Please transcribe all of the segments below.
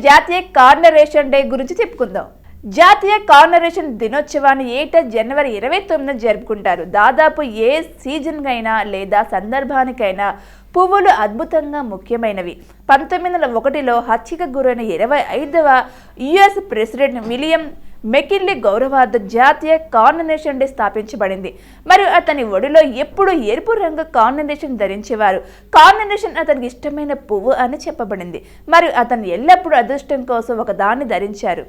జాతీయ కార్నరేషన్ డే గురించి చెప్పుకుందాం. జాతీయ కార్నరేషన్ దినోత్సవాన్ని ఏటా జనవరి 29న జరుపుకుంటారు. దాదాపు ఏ సీజన్కైనా లేదా సందర్భానికైనా పువ్వులు అద్భుతంగా ముఖ్యమైనవి. 1901లో హత్యకు గురైన 25వ యుఎస్ ప్రెసిడెంట్ విలియం మెకిన్లీ గౌరవార్థం జాతీయ కార్నరేషన్ డే స్థాపించబడింది. మరియు అతని ఒడిలో ఎప్పుడు ఎరుపు రంగు కార్నరేషన్ ధరించేవారు. కార్నరేషన్ అతనికి ఇష్టమైన పువ్వు అని చెప్పబడింది. మరియు అతను ఎల్లప్పుడూ అదృష్టం కోసం ఒక దాన్ని ధరించారు.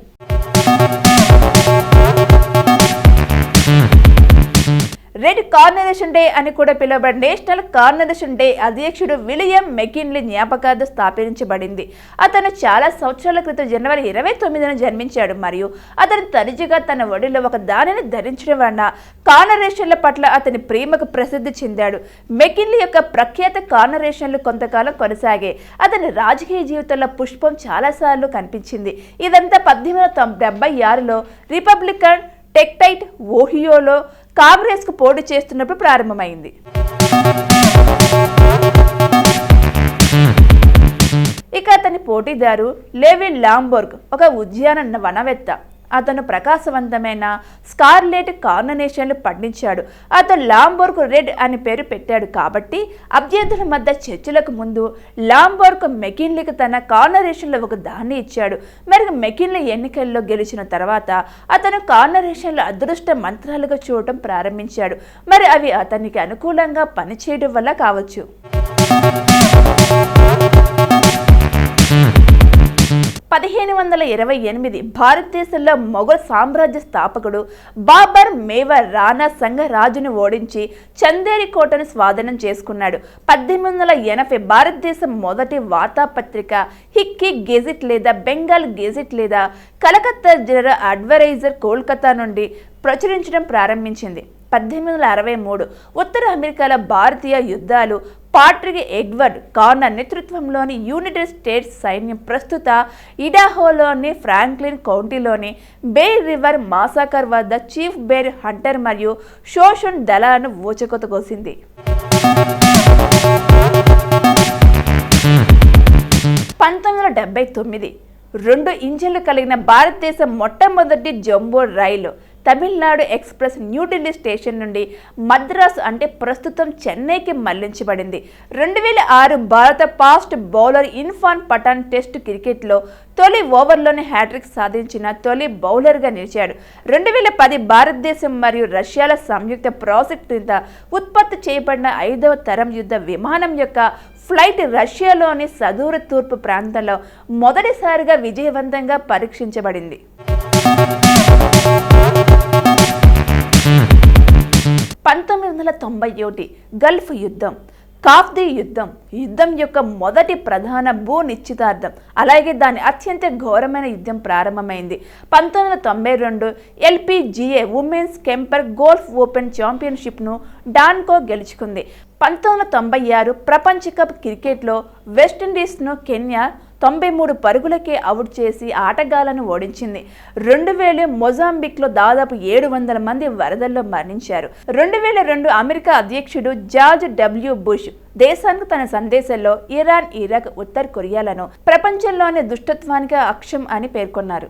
రెడ్ కార్నరేషన్ డే అని కూడా పిలువబడే నేషనల్ కార్నరేషన్ డే అధ్యక్షుడు విలియం మెకిన్లీ జ్ఞాపకార్థం స్థాపించబడింది. అతను చాలా సంవత్సరాల క్రితం జనవరి 29న జన్మించాడు మరియు అతను తరచుగా తన ఒడిలో ఒక దానిని ధరించడం వలన కార్నరేషన్ల పట్ల అతని ప్రేమకు ప్రసిద్ధి చెందాడు. మెకిన్లీ యొక్క ప్రఖ్యాత కార్నరేషన్లు కొంతకాలం కొనసాగాయి. అతని రాజకీయ జీవితంలో పుష్పం చాలాసార్లు కనిపించింది. ఇదంతా 1876లో రిపబ్లికన్ టెక్టైట్ ఓహియోలో కాంగ్రెస్కు పోటీ చేస్తున్నప్పుడు ప్రారంభమైంది. ఇక అతని పోటీదారు లెవి లాంబోర్గ్ ఒక ఉద్యాన వనవేత్త. అతను ప్రకాశవంతమైన స్కార్లెట్ కార్నరేషన్లు పండించాడు. అతను లాంబోర్గ్ రెడ్ అని పేరు పెట్టాడు. కాబట్టి అభ్యర్థుల మధ్య చర్చలకు ముందు లాంబోర్గ్ మెకిన్లీకి తన కార్నరేషన్లో ఒక దాన్ని ఇచ్చాడు. మరి మెకిన్లీ ఎన్నికల్లో గెలిచిన తర్వాత అతను కార్నరేషన్లు అదృష్ట మంత్రాలుగా చూడటం ప్రారంభించాడు. మరి అవి అతనికి అనుకూలంగా పనిచేయడం వల్ల కావచ్చు. 1528 భారతదేశంలో మొఘల్ సామ్రాజ్య స్థాపకుడు బాబర్ మేవార్ రాణా సంగరాజును ఓడించి చందేరి కోటను స్వాధీనం చేసుకున్నాడు. 1880 భారతదేశం మొదటి వార్తాపత్రిక హిక్కీ గెజిట్ లేదా బెంగాల్ గెజిట్ లేదా కలకత్తా జనరల్ అడ్వైజర్ కోల్కతా నుండి ప్రచురించడం ప్రారంభించింది. 1863 ఉత్తర అమెరికాలో భారతీయ యుద్ధాలు పాట్రిక్ ఎడ్వర్డ్ కార్నర్ నేతృత్వంలోని యునైటెడ్ స్టేట్స్ సైన్యం ప్రస్తుత ఇడాహోలోని ఫ్రాంక్లిన్ కౌంటీలోని బేర్ రివర్ మాసాకర్ వద్ద చీఫ్ బేర్ హంటర్ మరియు షోషన్ దళాలను ఊచకోత కోసింది. 1979 2 ఇంజిన్లు కలిగిన భారతదేశం మొట్టమొదటి జంబో రైలు తమిళనాడు ఎక్స్ప్రెస్ న్యూఢిల్లీ స్టేషన్ నుండి మద్రాసు అంటే ప్రస్తుతం చెన్నైకి మళ్లించబడింది. 2006 భారత fast bowler Irfan Pathan test క్రికెట్లో తొలి ఓవర్లోనే హ్యాట్రిక్ సాధించిన తొలి బౌలర్గా నిలిచాడు. 2010 భారతదేశం మరియు రష్యాల సంయుక్త ప్రాజెక్టు కింద ఉత్పత్తి చేయబడిన 5వ తరం యుద్ధ విమానం యొక్క ఫ్లైట్ రష్యాలోని సదూర తూర్పు ప్రాంతంలో మొదటిసారిగా విజయవంతంగా పరీక్షించబడింది. 1991 గల్ఫ్ యుద్ధం కాఫ్దీ యుద్ధం యొక్క మొదటి ప్రధాన భూ నిశ్చితార్థం అలాగే దాని అత్యంత ఘోరమైన యుద్ధం ప్రారంభమైంది. 1992 LPGA women's camper golf open ఛాంపియన్షిప్ను డాన్కో గెలుచుకుంది. 1996 ప్రపంచ కప్ క్రికెట్లో వెస్టిండీస్ను కెన్యా 93 పరుగులకే అవుట్ చేసి ఆటగాళ్లను ఓడించింది. 2000 మొజాంబిక్లో దాదాపు 700 మంది వరదల్లో మరణించారు. 2002 అమెరికా అధ్యక్షుడు జార్జ్ డబ్ల్యూ బుష్ దేశానికి తన సందేశంలో ఇరాన్, ఇరాక్, ఉత్తర కొరియాలను ప్రపంచంలోని దుష్టత్వానికి అక్షం అని పేర్కొన్నారు.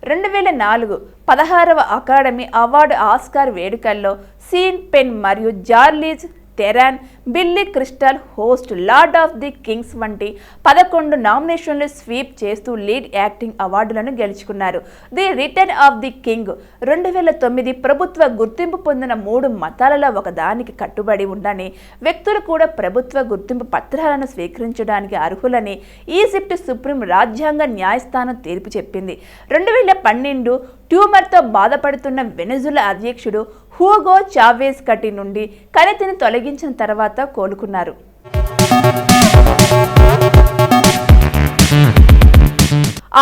2004 16వ అకాడమీ అవార్డు ఆస్కార్ వేడుకల్లో సీన్ పెన్ మరియు Charlize Theron, Billy Crystal host, Lord of the Kings వంటి 11 నామినేషన్లు స్వీప్ చేస్తూ లీడ్ యాక్టింగ్ అవార్డులను గెలుచుకున్నారు. The Return of the King 2009 ప్రభుత్వ గుర్తింపు పొందిన 3 మతాలలో ఒకదానికి కట్టుబడి ఉండని వ్యక్తులు కూడా ప్రభుత్వ గుర్తింపు పత్రాలను స్వీకరించడానికి అర్హులని ఈజిప్ట్ సుప్రీం రాజ్యాంగ న్యాయస్థానం తీర్పు చెప్పింది. 2012 ట్యూమర్తో బాధపడుతున్న వెనెజులా అధ్యక్షుడు హూగో చావేజ్ కటి నుండి కణితిని తొలగించిన తర్వాత కోలుకున్నారు.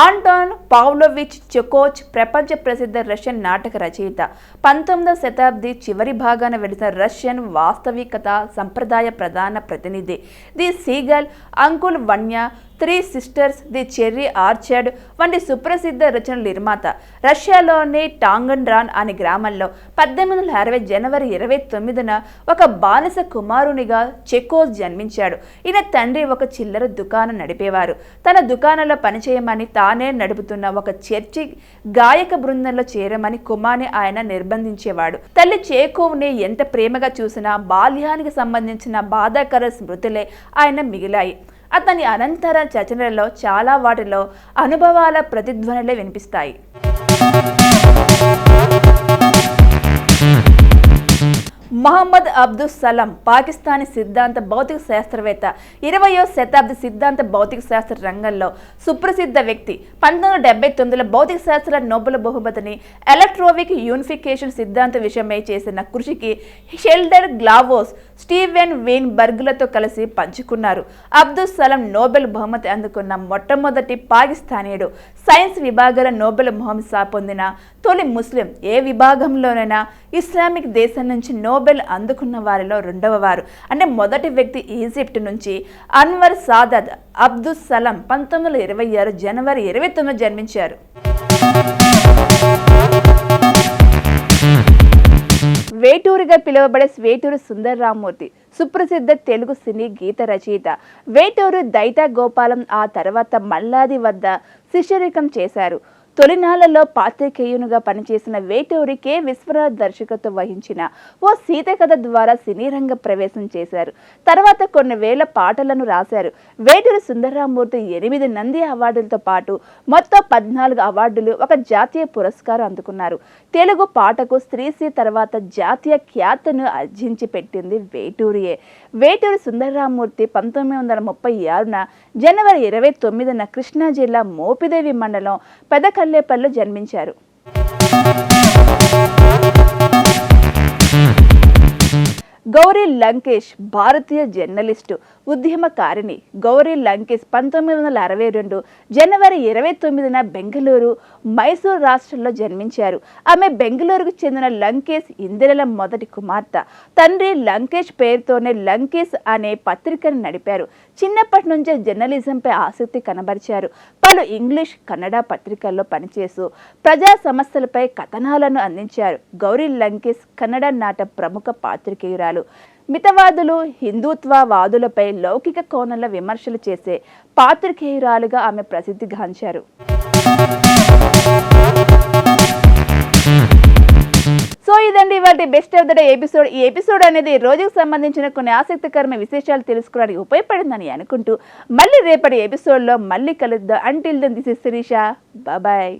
ఆంటోన్ పావ్లోవిచ్ చెకోవ్ ప్రపంచ ప్రసిద్ధ రష్యన్ నాటక రచయిత. 19వ శతాబ్ది చివరి భాగాన వెలిసిన రష్యన్ వాస్తవికత సంప్రదాయ ప్రధాన ప్రతినిధి. The Seagull, Uncle Vanya, Three Sisters, the Cherry Orchard వంటి సుప్రసిద్ధ రచనల నిర్మాత. రష్యాలోని టాంగన్రాన్ అనే గ్రామంలో 1860 జనవరి 29న ఒక బానిస కుమారునిగా చెకోవ్ జన్మించాడు. ఈయన తండ్రి ఒక చిల్లర దుకాణం నడిపేవారు. తన దుకాణంలో పనిచేయమని తానే నడుపుతున్న ఒక చర్చి గాయక బృందంలో చేరమని కుమార్ని ఆయన నిర్బంధించేవాడు. తల్లి చెకోవ్ని ఎంత ప్రేమగా చూసినా బాల్యానికి సంబంధించిన బాధాకర స్మృతులే ఆయన మిగిలాయి. అతని అనంతర రచనలలో చాలా వాటిలో అనుభవాల ప్రతిధ్వనులే వినిపిస్తాయి. మొహమ్మద్ అబ్దుల్ సలాం పాకిస్తానీ సిద్ధాంత భౌతిక శాస్త్రవేత్త. 20వ శతాబ్ది సిద్ధాంత భౌతిక శాస్త్ర రంగంలో సుప్రసిద్ధ వ్యక్తి. 1979లో భౌతిక శాస్త్ర నోబెల్ బహుమతిని ఎలక్ట్రోవిక్ యూనిఫికేషన్ సిద్ధాంత విషయమై చేసిన కృషికి షెల్డర్ గ్లావోస్, స్టీవెన్ వీన్ బర్గ్లతో కలిసి పంచుకున్నారు. అబ్దుల్ సలాం నోబెల్ బహుమతి అందుకున్న మొట్టమొదటి పాకిస్తానీయుడు. సైన్స్ విభాగాల నోబెల్ బహుమతి పొందిన తొలి ముస్లిం. ఏ విభాగంలోనైనా ఇస్లామిక్ దేశం నుంచి నోబెల్ అందుకున్న వారిలో రెండవ వారు. అంటే మొదటి వ్యక్తి ఈజిప్ట్ నుంచి అన్వర్ సాదత్ అబ్దుల్ సలాం 1926 జనవరి 29 జన్మించారు. వేటూరిగా పిలువబడే వేటూరి సుందరరామూర్తి సుప్రసిద్ధ తెలుగు సినీ గీత రచయిత. వేటూరి దైతా గోపాలం ఆ తర్వాత మల్లాది వద్ద శిష్యరికం చేశారు. తొలినాళ్లలో పాత్రికేయునిగా పనిచేసిన వేటూరి కె విశ్వనాథ్ దర్శకత్వం వహించిన ఓ సీత కథ ద్వారా సినీ రంగ ప్రవేశం చేశారు. తర్వాత కొన్ని వేల పాటలను రాశారు. వేటూరి సుందరరామూర్తి 8 నంది అవార్డులతో పాటు మొత్తం 14 అవార్డులు, ఒక జాతీయ పురస్కారం అందుకున్నారు. తెలుగు పాటకు స్త్రీశ్రీ తర్వాత జాతీయ ఖ్యాతిని ఆర్జించి పెట్టింది వేటూరియే. వేటూరి సుందరరామూర్తి 1936న జనవరి 29న కృష్ణా జిల్లా మోపిదేవి మండలం పెదకల్లేపల్లిలో జన్మించారు. గౌరీ లంకేష్ భారతీయ జర్నలిస్టు, ఉద్యమకారిణి. గౌరీ లంకేష్ 1962 జనవరి 29న బెంగళూరు, మైసూర్ రాష్ట్రంలో జన్మించారు. ఆమె బెంగళూరుకు చెందిన లంకేష్ ఇందిరల మొదటి కుమార్తె. తండ్రి లంకేష్ పేరుతోనే లంకేష్ అనే పత్రికను నడిపారు. చిన్నప్పటి నుంచే జర్నలిజంపై ఆసక్తి కనబరిచారు. పలు ఇంగ్లీష్, కన్నడ పత్రికల్లో పనిచేస్తూ ప్రజా సమస్యలపై కథనాలను అందించారు. గౌరీ లంకేష్ కన్నడ నాట ప్రముఖ పాత్రికేయురాలు. మితవాదులు, హిందుత్వవాదులపై లౌకిక కోణంలో విమర్శలు చేసే పాత్రికేయురాలుగా ఆమె ప్రసిద్ధిగాంచారు. సో ఇదండి ఇవాళ best of the day episode. ఈ ఎపిసోడ్ అనేది రోజుకు సంబంధించిన కొన్ని ఆసక్తికరమైన విశేషాలు తెలుసుకోవడానికి ఉపయోగపడిందని అనుకుంటూ మళ్ళీ రేపటి ఎపిసోడ్లో మళ్ళీ కలుద్దాం. Until then this is Sirisha. Bye.